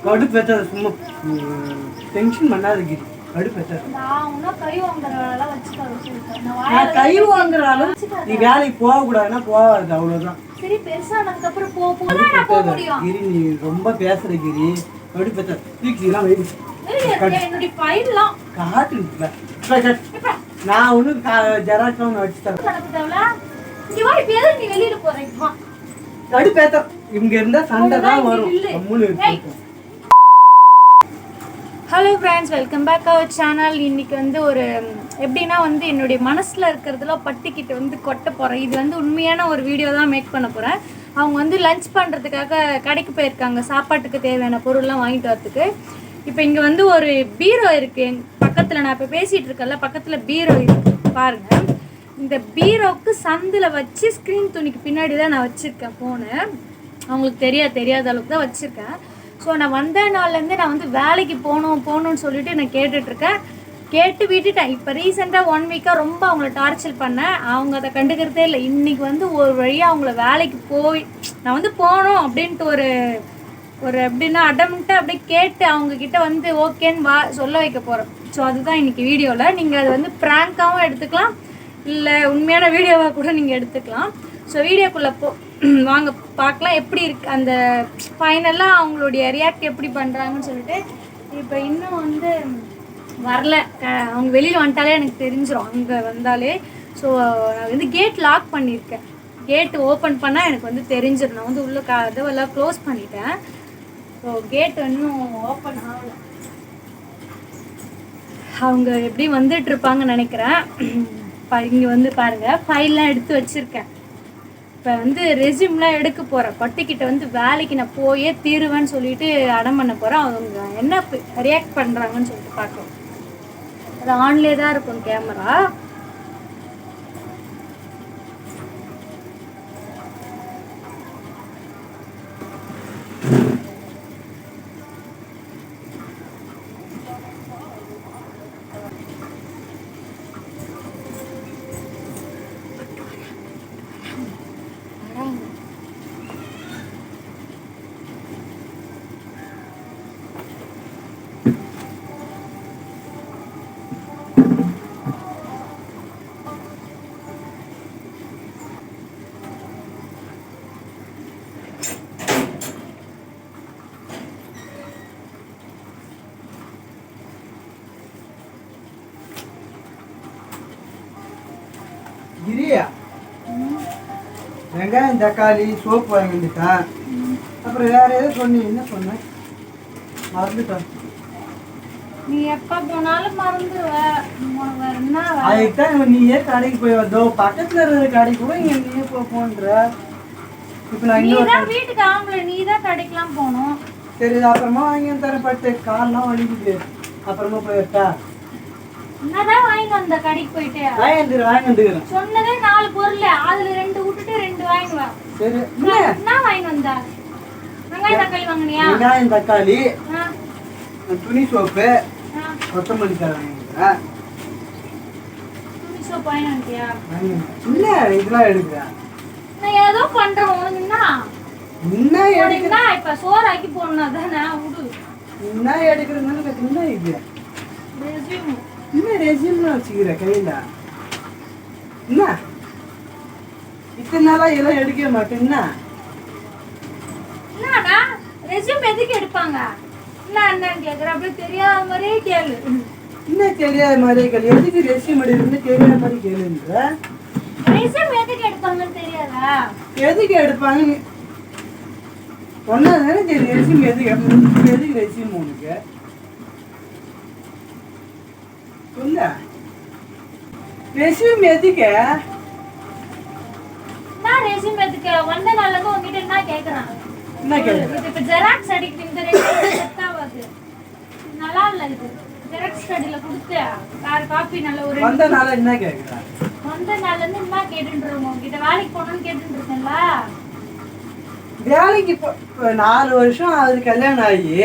கடுப்பேத்த சும்மா டென்ஷன் பண்ணாத கிரி. கடுப்பேத்த நான் கை வாங்குற அளவு நீ வேலைக்கு போக கூடாதுன்னா போகாது, அவ்வளவுதான். சரி பெருசானதுக்கு அப்புறம் போக முடியும். கிரி நீ ரொம்ப பேசுற கிரி. கடுப்பேத்த தூக்கிலாம் வெயிட் என்னுடைய ஃபைல்லாம் காட்டுல நான் ஒண்ணு ஜெராக்ஸ் ஒன்று வச்சு தரேன். நீ வெளியில போறேன் கடுப்பேத்த இங்க இருந்தா சண்டை தான் வரும். Hello friends, welcome back our channel. இன்னைக்கு வந்து ஒரு எப்படின்னா வந்து என்னுடைய மனசில் இருக்கிறதுலாம் பட்டிக்கிட்டு வந்து கொட்ட போகிறேன். இது வந்து உண்மையான ஒரு வீடியோ தான் மேக் பண்ண போகிறேன். அவங்க வந்து லஞ்ச் பண்ணுறதுக்காக கடைக்கு போயிருக்காங்க, சாப்பாட்டுக்கு தேவையான பொருள்லாம் வாங்கிட்டு வரதுக்கு. இப்போ இங்கே வந்து ஒரு பீரோ இருக்குது என் பக்கத்தில். நான் இப்போ பேசிகிட்டு இருக்கேன்ல, பக்கத்தில் பீரோ இருக்குது பாருங்கள். இந்த பீரோவுக்கு சந்தில் வச்சு ஸ்க்ரீன் துணிக்கு பின்னாடி தான் நான் வச்சுருக்கேன் ஃபோனு. அவங்களுக்கு தெரியாத அளவுக்கு தான் வச்சுருக்கேன். ஸோ நான் வந்த நாள்லேருந்து நான் வந்து வேலைக்கு போகணும்னு சொல்லிட்டு நான் கேட்டுட்ருக்கேன். கேட்டு விட்டுட்டேன். இப்போ ரீசெண்டாக 1 வீக்காக ரொம்ப அவங்கள டார்ச்சர் பண்ணேன். அவங்க அதை கண்டுக்கிறதே இல்லை. இன்றைக்கி வந்து ஒரு வழியாக அவங்கள வேலைக்கு போய் நான் வந்து போகணும் அப்படின்ட்டு ஒரு எப்படின்னா அடமெண்ட்டாக அப்படியே கேட்டு அவங்கக்கிட்ட வந்து ஓகேன்னு சொல்ல வைக்க போகிறேன். ஸோ அதுதான் இன்றைக்கி வீடியோவில். நீங்கள் அது வந்து ப்ராங்காகவும் எடுத்துக்கலாம், இல்லை உண்மையான வீடியோவாக கூட நீங்கள் எடுத்துக்கலாம். ஸோ வீடியோக்குள்ளே வாங்க பார்க்கலாம் எப்படி இருக்குது அந்த ஃபைனலாக அவங்களுடைய ரியாக்ட் எப்படி பண்ணுறாங்கன்னு சொல்லிட்டு. இப்போ இன்னும் வந்து வரல, அவங்க வெளியில் வந்துட்டாலே எனக்கு தெரிஞ்சிடும் அங்கே வந்தாலே. ஸோ நான் வந்து கேட் லாக் பண்ணியிருக்கேன். கேட்டு ஓப்பன் பண்ணால் எனக்கு வந்து தெரிஞ்சிடும். நான் வந்து உள்ள கதவெல்லாம் க்ளோஸ் பண்ணிட்டேன். ஸோ கேட் இன்னும் ஓப்பன் ஆகலை. அவங்க எப்படி வந்துட்டுருப்பாங்கன்னு நினைக்கிறேன். இங்கே வந்து பாருங்கள், ஃபைல்லாம் எடுத்து வச்சுருக்கேன். இப்போ வந்து ரெஸ்யூம்லாம் எடுக்க போகிறேன். பட்டிக்கிட்ட வந்து வேலைக்கு நான் போயே தீருவேன்னு சொல்லிட்டு அடம் பண்ண போகிறேன். அவங்க என்ன ரியாக்ட் பண்ணுறாங்கன்னு சொல்லிட்டு பார்க்கலாம். அது ஆன்லேயே தான் இருக்கும் கேமரா. கிரியா வெங்காயம் தக்காளி சோப்பு வாங்கிட்டேன். அப்புறம் வேற ஏதோ சொன்னி, என்ன சொன்னேன் மறந்துட்டேன். நீ எப்ப போனாலும் மறந்துடுவ. அதுக்குதான் நீயே கடைக்கு போய் வந்தோ, பக்கத்துல இருக்கிற கடைக்கு கூட இங்க நீயே போன்ற. இப்ப நான் வீட்டுக்கு ஆம்பளை நீ தான் கடைக்கெல்லாம் போகணும். சரி அப்புறமா வாங்கி தரேன். பட்டு கால்லாம் வலிக்குது, அப்புறமா போயிட்டா என்னதான் வாங்கிட்டு வந்த கடைக்கு போயிட்டு வாங்கிட்டு சொன்னதே 4 பொருள், அதுல 2 விட்டுட்டு 2 வாங்கிடுவா. சரி என்ன வாங்கிட்டு வந்தா? வெங்காயம் தக்காளி வாங்கினியா? வெங்காயம் தக்காளி, துணி சோப்பு, கொத்தமல்லி தழை வாங்கிக்கிறேன். துணி சோப்பு வாங்கிட்டியா? இல்ல இதெல்லாம் எடுக்கிறேன். நான் ஏதோ பண்றேன் உனக்கு. என்ன எடுக்கிறா? இப்ப சோறு ஆக்கி போடணும் தானே. விடு என்ன எடுக்கிறதுனால என்ன இது ரெஸ்யூம். என்ன ரெஸ்யூம்லாம் வச்சுக்கிற கையில? என்ன இத்தனை நாளா எல்லாம் எடுக்க மாட்டேன்னா? என்னடா ரெஸ்யூம் எதுக்கு எடுப்பாங்க? என்னன்னு கேக்குற? அப்படியே தெரியாத மாதிரியே கேளு. என்ன தெரியாத மாதிரியே கேளு? எதுக்கு ரெஸ்யூம் எடுக்கணும்னு தெரியாத மாதிரி கேளுன்ற. ரெஸ்யூம் எதுக்கு எடுப்பாங்கன்னு தெரியாதா? எதுக்கு எடுப்பாங்க ஒன்னாதானே தெரியும். ரெஸ்யூம் எதுக்கு ரெஸ்யூம் உனக்கு சொல்ல? ரெஸ்யூம் எதுக்கு? நான் ரெஸ்யூம் எதுக்கு வந்த நாள்ல இருந்து உன்கிட்ட என்ன கேக்குறான்? என்ன கேக்குற? இப்ப ஜெராக்ஸ் அடிக்கிட்டு இந்த ரெஸ்யூம் செட் ஆகாது. நல்லா இல்ல இது. ஜெராக்ஸ் கடையில கொடுத்து காப்பி நல்ல ஒரு வந்த நாள்ல என்ன கேக்குற? வந்த நாள்ல இருந்து என்ன கேட்டுன்றோம் உன்கிட்ட? வேலைக்கு போகணும்னு கேட்டுட்டு இருக்கேன்ல. வேலைக்கு 4 வருஷம் ஆகுது கல்யாணம் ஆகி.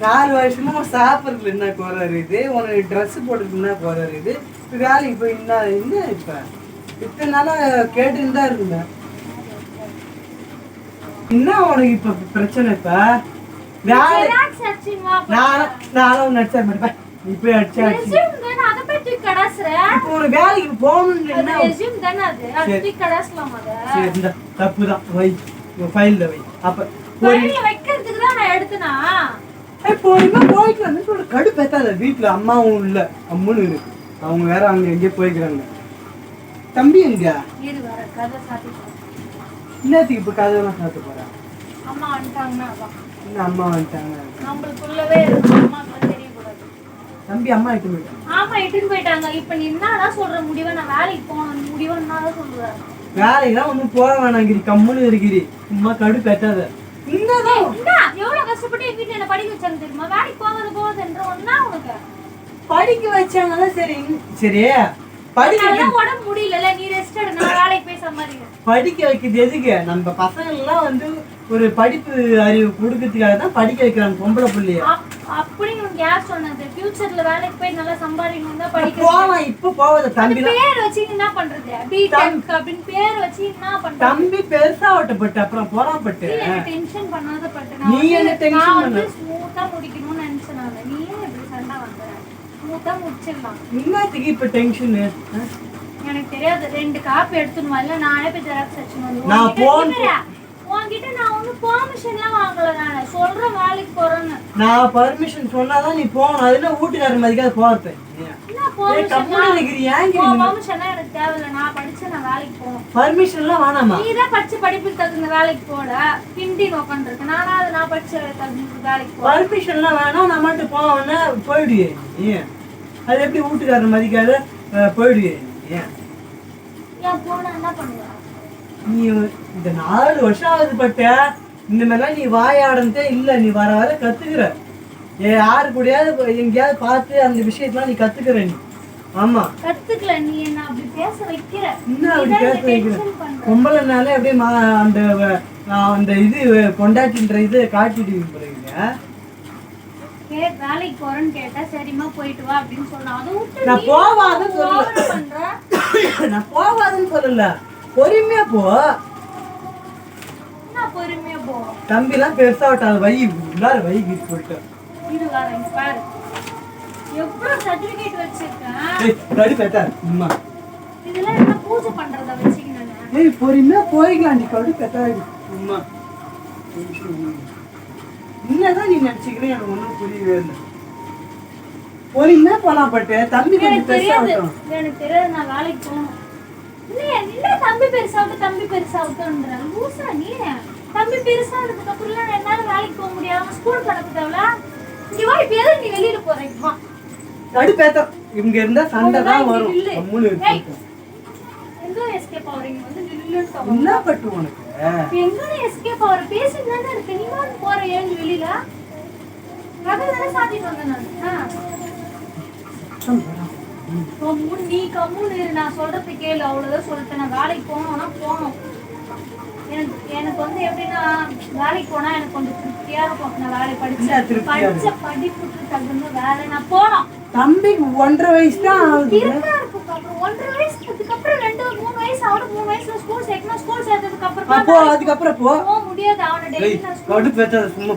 4 வருஷமா சாப்பிட்றதுல என்ன குறை இருக்குது? உனக்கு ட்ரெஸ் போடுறதுக்கு என்ன குறை இருக்குது? இப்போ வேலைக்கு போய் என்ன இப்போ இத்தனை நாளாக கேட்டுன்னு தான் இருந்தேன். என்ன உனக்கு இப்போ பிரச்சனை? இப்போ ஜெராக்ஸ் அடிச்சிமா நானும் நடிச்சா மாட்டேன். நீ போய் அடிச்சா ரெஸ்யூம் தான அத பத்தி கடாஸ்ற. இப்போ ஒரு வேலைக்கு போகணும்னு என்ன ரெஸ்யூம் தான அது அடி கடாஸ்லாம் அத. சரி இந்த தப்பு தான். வை ஃபைல்ல வை. அப்ப ஃபைல்ல வைக்கிறதுக்கு தான் நான் எடுத்தனா. போறீங்க போயிட்டு வந்து சொல்ல கடுப்பேத்தாத. வீட்டுல அம்மாவும் இல்ல அம்முன்னு இருக்கு. அவங்க வேற அங்க எங்கேயோ போய்க்கிறாங்க. தம்பி எங்க இரு வர கதை சாத்திட்டு இன்னத்துக்கு இப்ப கதையெல்லாம் சாத்த போறேன். அம்மா வந்துட்டாங்கன்னா இன்னும் அம்மா வந்துட்டாங்க. நம்மளுக்குள்ளவே இருக்கு. அம்மாக்கு தெரியக்கூடாது. தம்பி அம்மா இட்டு போயிட்டாங்க. ஆமா இட்டுன்னு போயிட்டாங்க. இப்ப நீ என்னதான் சொல்ற முடிவை நான் வேலைக்கு போகணும் முடிவை என்னதான் சொல்ற. வேலைக்கெல்லாம் ஒன்றும் போக வேணாங்கிரி கம்முன்னு இருக்கிறி. சும்மா கடுப்பேத்தாத. என்னதான் எவ்வளவு கஷ்டப்பட்டு என் வீட்டுல என்ன படிக்க வச்சாங்க தெரியுமா? வேலைக்கு போகாதுன்ற ஒன்னா உனக்கு படிக்க வச்சாங்கன்னா சரி சரி படிக்க உடம்பு முடியல. நீ ரெஸ்ட் எடு. நான் வேலைக்கு போய் சம்பாதிக்கிறேன். படிக்க வைக்கிறது எதுக்கு? நம்ம பசங்க எல்லாம் வந்து ஒரு படிப்பு அறிவு கொடுக்கறதுக்காக தான் படிக்க வைக்கிறாங்க பொம்பளை பிள்ளைய. அப்படி உனக்கு யார் சொன்னது? ஃபியூச்சர்ல வேலைக்கு போய் நல்லா சம்பாதிக்கணும் தான் படிக்க போவான். இப்ப போவாத தம்பி பேர் வச்சு என்ன பண்றது? பிடெக் அப்படின்னு பேர் வச்சு என்ன பண்றது? தம்பி பெருசா ஓட்டப்பட்டு அப்புறம் போறாப்பட்டு டென்ஷன் பண்ணாத பட்டு. நீ என்ன டென்ஷன் பண்ண? ஸ்மூத்தா முடிக்கணும்னு நினைச்சேன் நான். நீ ஏன் இப்படி சண்டை வந்தற? ஸ்மூத்தா முடிச்சிடலாம். என்னத்துக்கு இப்ப டென்ஷன்? எனக்கு தெரியாது. 2 காப்பி எடுத்துன்னு வரல. நானே போய் ஜெராக்ஸ் அடிச்சுன்னு நான் போன் உன்கிட்ட நான் ஒன்னும் பெர்மிஷன்லாம் வாங்கல. நான் சொல்றேன் வேலைக்கு போறேன்னு. நான் பர்மிஷன் சொன்னாதான் நீ போகணும். அதுல வீட்டுக்காரர் மதிக்காத போறது. எனக்கு தேவையில்ல. நான் படிச்சு நான் வேலைக்கு போகணும். பர்மிஷன் எல்லாம் வேணாமா? நீதான் படிச்ச படிப்புக்கு தகுந்த வேலைக்கு போல பிண்டி நோக்கன்றிருக்கு. நான் படிச்ச தகுந்த வேலைக்கு போல பர்மிஷன் எல்லாம் வேணாம். நான் மட்டும் போவேன்னா போயிடுவே. ஏன் அது எப்படி வீட்டுக்காரர் மதிக்காத போயிடுவே? ஏன் போனா என்ன பண்ணுவ? நீ இந்த 4 வருஷம் ஆகுது பட்ட இந்த மாதிரிலாம் நீ வாயாடந்தே இல்ல. நீ வர வர கத்துக்கிற. யாரு கூடயாவது எங்கேயாவது பார்த்து அந்த விஷயத்தெல்லாம் நீ கத்துக்கிற. நீ ஆமா கத்துக்கல. நீ என்ன அப்படி பேச வைக்கிற. என்ன அப்படி பேச வைக்கிற? பொம்பளைனாலே அப்படியே அந்த அந்த இது கொண்டாட்டின்ற இது காட்டிடுவீங்க போறீங்க. வேலைக்கு போறேன்னு கேட்டா சரிம்மா போயிட்டு வா அப்படின்னு சொன்னா அதுவும் நான் போவாதுன்னு சொல்லல. நான் போவாதுன்னு சொல்லல. பொறுமையா போ. நான் பொறுமையா போ. தம்பி எல்லாம் பெருசா விட்டாது. வை உள்ளார வை சொல்லிட்டு இது வரேன் பாரு. எவ்வளவு சர்டிபிகேட் வச்சிருக்கேன். இதெல்லாம் என்ன பூஜை பண்றத வச்சுக்கினேன். பொறுமையா போய்க்கலாம். நீ கடு பெத்தாது. என்னதான் நீ நினைச்சுக்கிறேன் எனக்கு ஒன்றும் புரியவே இல்லை. பொறுமையா போலாம் பட்டு தம்பி எனக்கு தெரியாது. எனக்கு தெரியாது. நான் வேலைக்கு போகணும். இல்ல தம்பி பெருசாகட்டும்ன்ற லூசா நீ. தம்பி பெருசானதுக்கு அப்புறம் என்னால வேலைக்கு போக முடியாம ஸ்கூல் அனுப்புதாவல. இங்க வா. இப்ப எதுக்கு நீ வெளியில போறீங்க? கடுப்பேத்த இங்க இருந்தா சண்டை தான் வரும். எங்க எஸ்கேப் ஆவறீங்க? வந்து நில்லுன்னு என்ன பட்டு உனக்கு? எங்க எஸ்கேப் ஆவற? பேசிட்டு தானே இருக்க. நீ வந்து போற ஏன் வெளியில? கதவை சாத்திட்டு வந்தேன் நான். நீ கம்முன்னு இரு. நான் சொல்றது கேளு. அவ்வளவுதான் சொல்லிட்டேன். நான் வேலைக்கு போனோம்னா போகணும். எனக்கு வந்து எப்படின்னா வேலைக்கு போனா எனக்கு கொஞ்சம் திருப்தியா இருக்கும். நான் வேலை படிச்ச படிப்புக்கு தகுந்த வேலை நான் போனோம். தம்பிக்கு 1.5 வயசு தான் ஆகுது. 1.5 வயசு அதுக்கப்புறம் 2-3 வயசு ஆகும். 3 வயசுல ஸ்கூல் சேர்க்கணும். ஸ்கூல் சேர்த்ததுக்கு அப்புறம் அதுக்கப்புறம் போக முடியாது. அவனை டெய்லி கடுப்பேத்தாத. சும்மா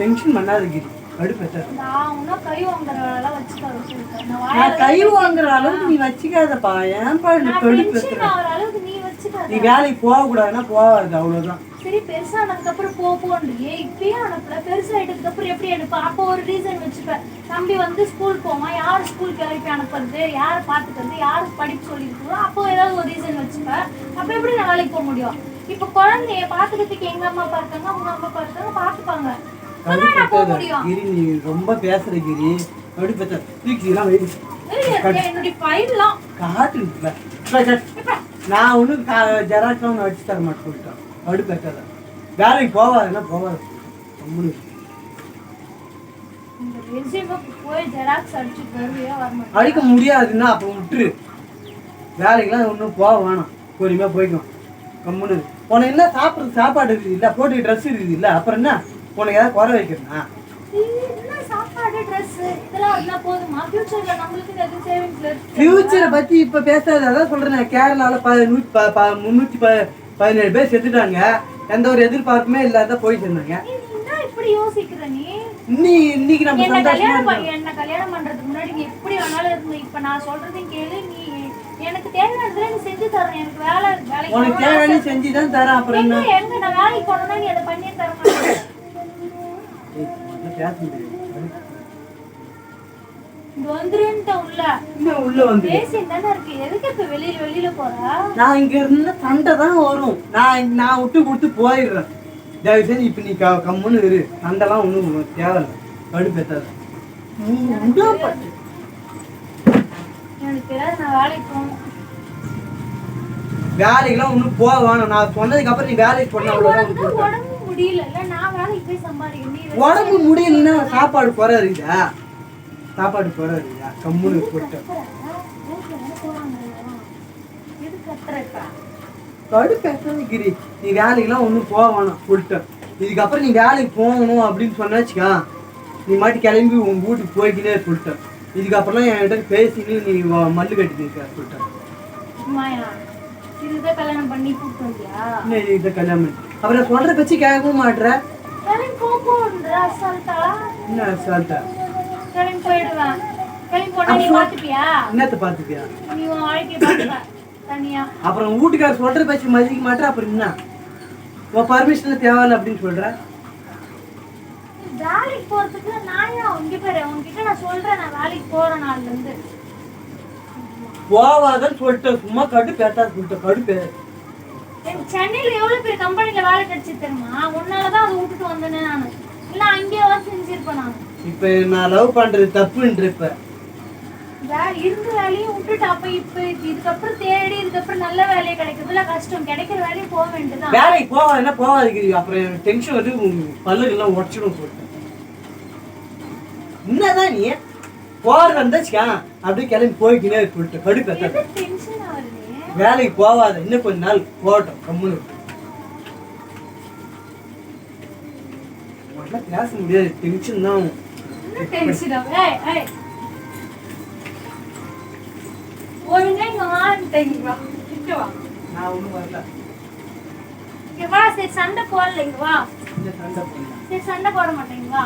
டென்ஷன் பண்ணாத. நான் கை வாங்குற வேலை வச்சுக்காத சொல்லிட்டேன். கை வாங்குற அளவுக்கு நீ வச்சுக்காதப்பா. ஏன்பா அளவுக்கு நீ வச்சுக்காத. நீ வேலைக்கு போக கூடாதுன்னா போகாது. அவ்வளவுதான். சரி பெருசானதுக்கு அப்புறம் போன்றியே. இப்பயே அனுப்பல. பெருசாயிட்டதுக்கு அப்புறம் எப்படி அனுப்ப? அப்போ ஒரு ரீசன் வச்சுப்பேன். தம்பி வந்து ஸ்கூல் போவான். யார் ஸ்கூல் கிளப்பி அனுப்புறது? யார் பாத்துக்கிறது? யாரு படிப்பு சொல்லிருக்கோ? அப்போ ஏதாவது ஒரு ரீசன் வச்சுப்பேன். அப்ப எப்படி நான் வேலைக்கு போக முடியும்? இப்ப குழந்தைய பாத்துக்கிறதுக்கு எங்க அம்மா அப்பா இருக்காங்க. உங்க அம்மா அப்பா இருக்காங்க. பாத்துப்பாங்க. நீ ரொம்ப பேசுற கிரி. என்னுடைய ஃபைல்லாம் காட்டு. நான் ஒன்னும் ஜெராக்ஸ் ஒன்று அடிச்சு தர மாட்டேன் சொல்லிட்டேன். கடுப்பேத்தாத. வேலைக்கு போவாதுன்னா போவாது. அடிக்க முடியாதுன்னா அப்ப விட்டுரு. வேலைக்கெல்லாம் ஒன்றும் போக வேணாம். பொறுமையா போய்க்கும். கம்முன்னு உனக்கு என்ன சாப்பிட்றது சாப்பாடு இருக்குது இல்லை, போட்டு ட்ரெஸ் இருக்குது இல்லை, அப்புறம் என்ன உனக்கு ஏதாவது குறை வைக்கிறா? ஃபியூச்சரை பத்தி இப்ப பேசாத. அதான் சொல்றேன். கேரளால 317 பேர் செத்துட்டாங்க. எந்த ஒரு எதிர்பார்ப்புமே இல்லாத போயிட்டு இருந்தாங்க. எப்படி யோசிக்கிற நீ? இன்னைக்கு நம்ம என்ன சந்தோஷமா கல்யாணம் பண்றதுக்கு முன்னாடி நீ எப்படி வேணாலும் இருந்த. இப்ப நான் சொல்றதையும் கேளு. நீ எனக்கு தேவையானதுல நீ செஞ்சு தரணும். எனக்கு வேலைக்கு உனக்கு தேவையான செஞ்சு தான் தரேன். அப்புறம் என்ன எங்க நான் வேலைக்கு போனோம்னா நீ அதை பண்ணியே தர மாட்டேன். பேச முடியாது. இங்க வந்துருன்ட்ட உள்ள இன்னும் உள்ள வந்து பேசிட்டு தானே இருக்கு. எதுக்கு இப்ப வெளியில போறா? நான் இங்க இருந்து சண்டை தான் வரும். நான் விட்டு கொடுத்து போயிடுறேன். தயவு செஞ்சு இப்ப நீ கம்முன்னு இரு. சண்டைலாம் ஒன்றும் தேவையில்லை. கடுப்பேத்தாது. எனக்கு தெரியாது. நான் வேலைக்கு போகணும். வேலைக்கெல்லாம் ஒன்றும் போக வேணும். நான் சொன்னதுக்கு அப்புறம் நீ வேலைக்கு போன உடம்பு முடியல. நான் வேலைக்கு போய் சம்பாதிக்கணும். உடம்பு முடியலன்னா சாப்பாடு குறை இருக்குதா? சாப்பாடு குறை இருக்குதா? கம்முன்னு போட்டு கடுப்பேத்தாதிக்கிறி. நீ வேலைக்கெல்லாம் ஒன்றும் போக வேணாம் சொல்லிட்டேன். இதுக்கப்புறம் நீ வேலைக்கு போகணும் அப்படின்னு சொன்னாச்சுக்கா, நீ மாட்டி கிளம்பி உன் வீட்டுக்கு போய்க்கினே சொல்லிட்டேன். இதுக்கப்புறம் என்கிட்ட பேசினு நீ மல்லு கட்டி நிற்க சொல்லிட்டேன். இதுதான் கல்யாணம் பண்ணி கூப்பிட்டு வந்தியா? இதை கல்யாணம் பண்ணி அப்புறம் சொல்ற பச்சு கேட்கவும் மாட்டுற. என்ன அசால்ட்டா? போயிடுவேன். நீ பாத்துப்பியா? என்னத்தை பாத்துப்பியா? நீ உன் வாழ்க்கையை பாத்துப்ப தனியா. அப்புறம் வீட்டுக்கார சொல்ற பேச்சு மதிக்க மாட்டேன். அப்புறம் என்ன உன் பர்மிஷன் தேவையில்ல அப்படின்னு சொல்ற? வேலைக்கு போறதுக்கு நான் இங்க பாரு, உங்ககிட்ட நான் சொல்றேன். நான் வேலைக்கு போற நாள்ல இருந்து போவாதன்னு சொல்லிட்டேன். சும்மா கடுப்பேத்தாது சொல்லிட்டேன். கடுப்பே சென்னையில எவ்வளவு பேர் கம்பெனில வேலை கிடைச்சி தெரியுமா? உன்னாலதான் அதை விட்டுட்டு வந்தேனே நானு. இல்ல அங்கேயே செஞ்சிருப்பேன் நான். இப்ப நான் லவ் பண்றது தப்புன்ற. இப்ப இருந்த வேலையும் விட்டுட்டு அப்ப இப்ப இதுக்கப்புறம் தேடி இதுக்கப்புறம் நல்ல வேலையை கிடைக்கிறதுல கஷ்டம். கிடைக்கிற வேலையும் போக வேண்டியதான். வேலைக்கு போவாதுன்னா போவாதுக்கு. அப்புறம் எனக்கு டென்ஷன் வந்து பல்லுகள்லாம் உடச்சிடும் சொல்லிட்டேன். என்னதான் நீ போறது வந்தாச்சுக்கா அப்படியே கிளம்பி போய்க்கினே சொல்லிட்டு கடுப்பேத்த. வேலைக்கு போவாத. இன்னும் கொஞ்ச நாள் போகட்டும். கம்முன்னு பேச முடியாது. டென்ஷன் தான். நான் ஒண்ணும் வரல. சண்டை போடல. இங்க வா. சண்டை போட மாட்டேங்க.